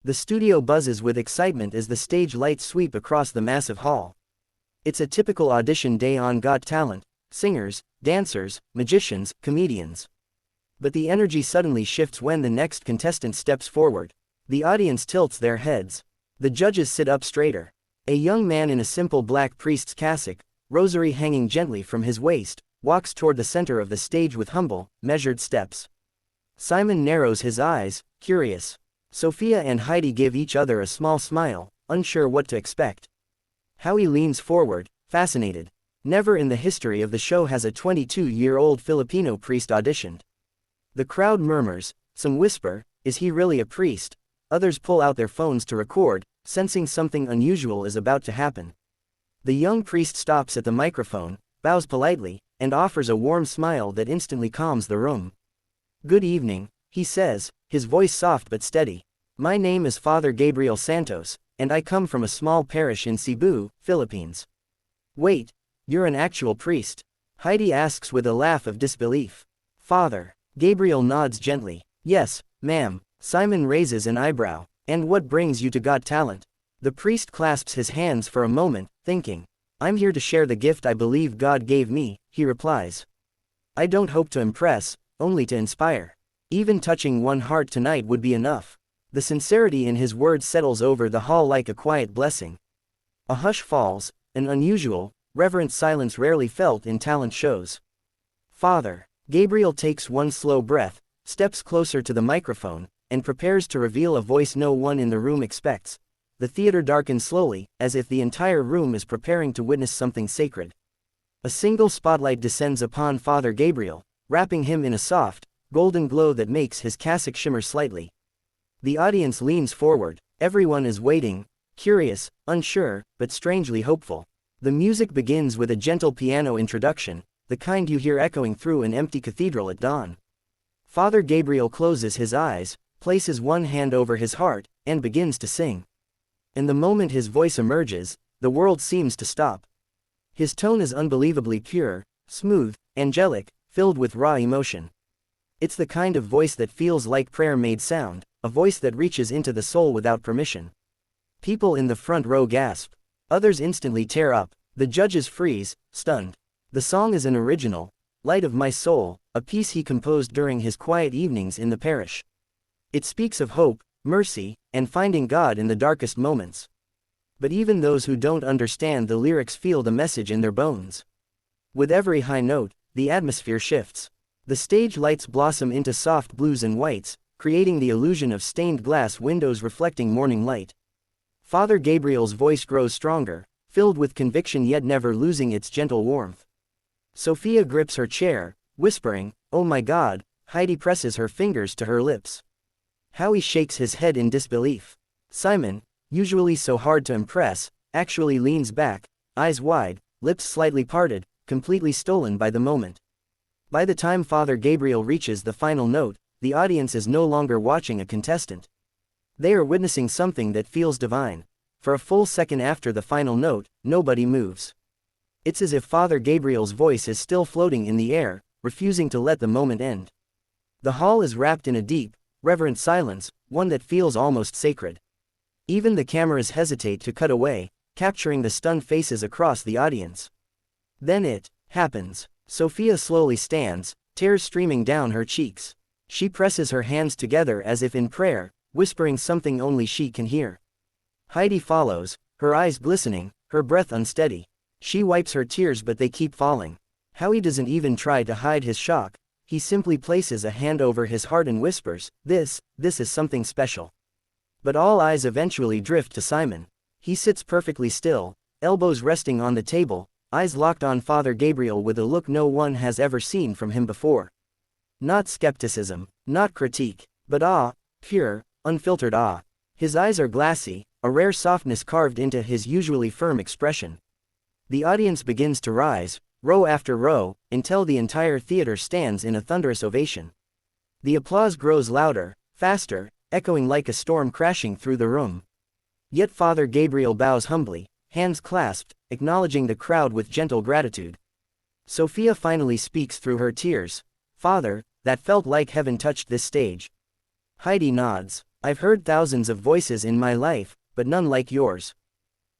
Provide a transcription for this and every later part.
The studio buzzes with excitement as the stage lights sweep across the massive hall. It's a typical audition day on Got Talent: singers, dancers, magicians, comedians. But the energy suddenly shifts when the next contestant steps forward. The audience tilts their heads. The judges sit up straighter. A young man in a simple black priest's cassock, rosary hanging gently from his waist, walks toward the center of the stage with humble, measured steps. Simon narrows his eyes, curious. Sophia and Heidi give each other a small smile, unsure what to expect. Howie leans forward, fascinated. Never in the history of the show has a 22-year-old Filipino priest auditioned. The crowd murmurs, some whisper, "Is he really a priest?" Others pull out their phones to record, sensing something unusual is about to happen. The young priest stops at the microphone, bows politely, and offers a warm smile that instantly calms the room. "Good evening," he says, his voice soft but steady. "My name is Father Gabriel Santos, and I come from a small parish in Cebu, Philippines." "Wait, you're an actual priest?" Heidi asks with a laugh of disbelief. "Father." Gabriel nods gently. "Yes, ma'am." Simon raises an eyebrow. "And what brings you to Got Talent?" The priest clasps his hands for a moment, thinking. "I'm here to share the gift I believe God gave me," he replies. "I don't hope to impress, only to inspire. Even touching one heart tonight would be enough." The sincerity in his words settles over the hall like a quiet blessing. A hush falls, an unusual, reverent silence rarely felt in talent shows. "Father." Gabriel takes one slow breath, steps closer to the microphone, and prepares to reveal a voice no one in the room expects. The theater darkens slowly, as if the entire room is preparing to witness something sacred. A single spotlight descends upon Father Gabriel, wrapping him in a soft, golden glow that makes his cassock shimmer slightly. The audience leans forward. Everyone is waiting, curious, unsure, but strangely hopeful. The music begins with a gentle piano introduction, the kind you hear echoing through an empty cathedral at dawn. Father Gabriel closes his eyes, places one hand over his heart, and begins to sing. In the moment his voice emerges, the world seems to stop. His tone is unbelievably pure, smooth, angelic, filled with raw emotion. It's the kind of voice that feels like prayer made sound, a voice that reaches into the soul without permission. People in the front row gasp. Others instantly tear up. The judges freeze, stunned. The song is an original, "Light of My Soul," a piece he composed during his quiet evenings in the parish. It speaks of hope, mercy, and finding God in the darkest moments. But even those who don't understand the lyrics feel the message in their bones. With every high note, the atmosphere shifts. The stage lights blossom into soft blues and whites, creating the illusion of stained glass windows reflecting morning light. Father Gabriel's voice grows stronger, filled with conviction yet never losing its gentle warmth. Sophia grips her chair, whispering, "Oh my God." Heidi presses her fingers to her lips. Howie shakes his head in disbelief. Simon, usually so hard to impress, actually leans back, eyes wide, lips slightly parted, completely stolen by the moment. By the time Father Gabriel reaches the final note, the audience is no longer watching a contestant. They are witnessing something that feels divine. For a full second after the final note, nobody moves. It's as if Father Gabriel's voice is still floating in the air, refusing to let the moment end. The hall is wrapped in a deep, reverent silence, one that feels almost sacred. Even the cameras hesitate to cut away, capturing the stunned faces across the audience. Then it happens. Sophia slowly stands, tears streaming down her cheeks. She presses her hands together as if in prayer, whispering something only she can hear. Heidi follows, her eyes glistening, her breath unsteady. She wipes her tears but they keep falling. Howie doesn't even try to hide his shock. He simply places a hand over his heart and whispers, this is something special." But all eyes eventually drift to Simon. He sits perfectly still, elbows resting on the table, eyes locked on Father Gabriel with a look no one has ever seen from him before. Not skepticism, not critique, but awe, pure, unfiltered awe. His eyes are glassy, a rare softness carved into his usually firm expression. The audience begins to rise, row after row, until the entire theater stands in a thunderous ovation. The applause grows louder, faster, echoing like a storm crashing through the room. Yet Father Gabriel bows humbly, hands clasped, acknowledging the crowd with gentle gratitude. Sophia finally speaks through her tears. "Father, that felt like heaven touched this stage." Heidi nods. I've heard thousands of voices in my life, but none like yours.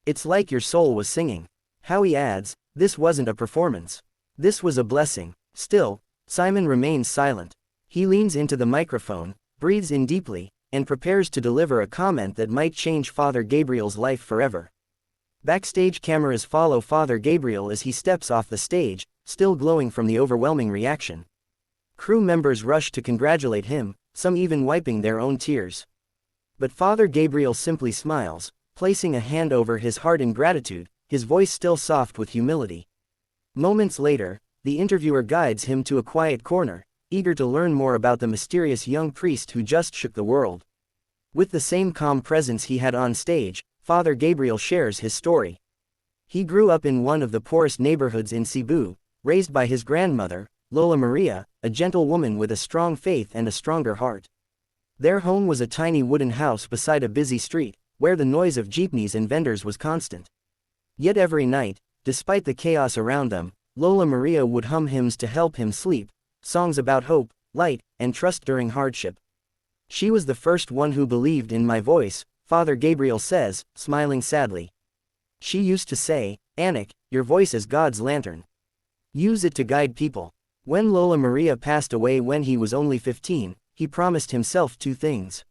It's like your soul was singing." Howie adds, "This wasn't a performance. This was a blessing." Still, Simon remains silent. He leans into the microphone, breathes in deeply, and prepares to deliver a comment that might change Father Gabriel's life forever. Backstage cameras follow Father Gabriel as he steps off the stage, still glowing from the overwhelming reaction. Crew members rush to congratulate him, some even wiping their own tears. But Father Gabriel simply smiles, placing a hand over his heart in gratitude, his voice still soft with humility. Moments later, the interviewer guides him to a quiet corner, eager to learn more about the mysterious young priest who just shook the world. With the same calm presence he had on stage, Father Gabriel shares his story. He grew up in one of the poorest neighborhoods in Cebu, raised by his grandmother, Lola Maria, a gentle woman with a strong faith and a stronger heart. Their home was a tiny wooden house beside a busy street, where the noise of jeepneys and vendors was constant. Yet every night, despite the chaos around them, Lola Maria would hum hymns to help him sleep, songs about hope, light, and trust during hardship. "She was the first one who believed in my voice," Father Gabriel says, smiling sadly. "She used to say, 'Anak, your voice is God's lantern. Use it to guide people.'" When Lola Maria passed away when he was only 15, he promised himself two things: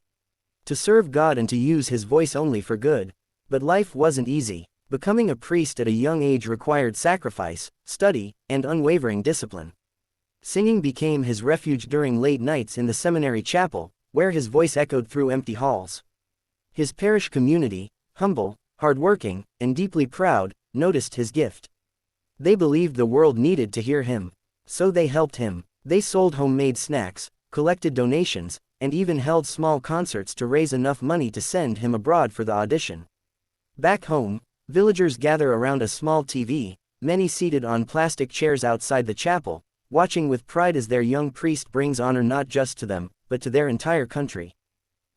to serve God and to use his voice only for good. But life wasn't easy. Becoming a priest at a young age required sacrifice, study, and unwavering discipline. Singing became his refuge during late nights in the seminary chapel, where his voice echoed through empty halls. His parish community, humble, hardworking, and deeply proud, noticed his gift. They believed the world needed to hear him. So they helped him. They sold homemade snacks, collected donations, and even held small concerts to raise enough money to send him abroad for the audition. Back home, villagers gather around a small TV, many seated on plastic chairs outside the chapel, watching with pride as their young priest brings honor not just to them, but to their entire country.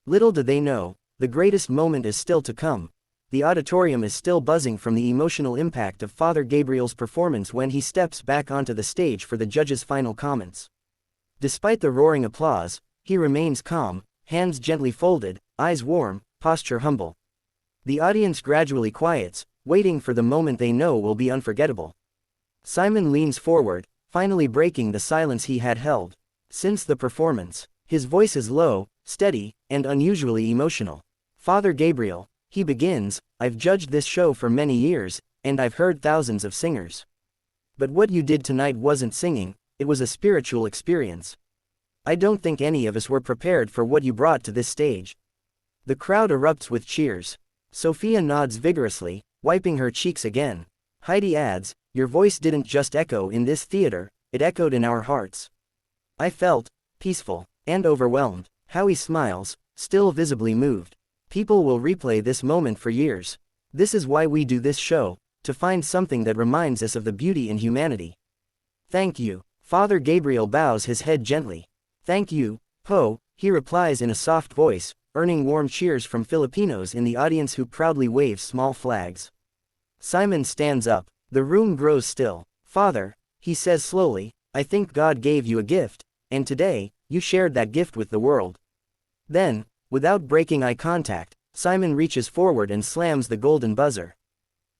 Little do they know, the greatest moment is still to come. The auditorium is still buzzing from the emotional impact of Father Gabriel's performance when he steps back onto the stage for the judge's final comments. Despite the roaring applause, he remains calm, hands gently folded, eyes warm, posture humble. The audience gradually quiets, waiting for the moment they know will be unforgettable. Simon leans forward, finally breaking the silence he had held. Since the performance, his voice is low, steady, and unusually emotional. "Father Gabriel," he begins, "I've judged this show for many years, and I've heard thousands of singers. But what you did tonight wasn't singing, it was a spiritual experience. I don't think any of us were prepared for what you brought to this stage." The crowd erupts with cheers. Sophia nods vigorously, wiping her cheeks again. Heidi adds, "Your voice didn't just echo in this theater, it echoed in our hearts. I felt peaceful and overwhelmed." Howie smiles, still visibly moved. "People will replay this moment for years. This is why we do this show, to find something that reminds us of the beauty in humanity." "Thank you." Father Gabriel bows his head gently. "Thank you, Po," he replies in a soft voice, earning warm cheers from Filipinos in the audience who proudly wave small flags. Simon stands up. The room grows still. "Father," he says slowly, "I think God gave you a gift, and today, you shared that gift with the world." Then, without breaking eye contact, Simon reaches forward and slams the golden buzzer.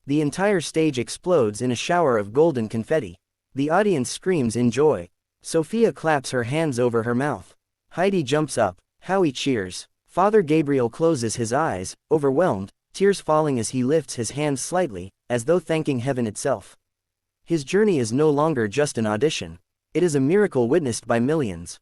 The entire stage explodes in a shower of golden confetti. The audience screams in joy. Sophia claps her hands over her mouth. Heidi jumps up. Howie cheers. Father Gabriel closes his eyes, overwhelmed, tears falling as he lifts his hands slightly, as though thanking heaven itself. His journey is no longer just an audition. It is a miracle witnessed by millions.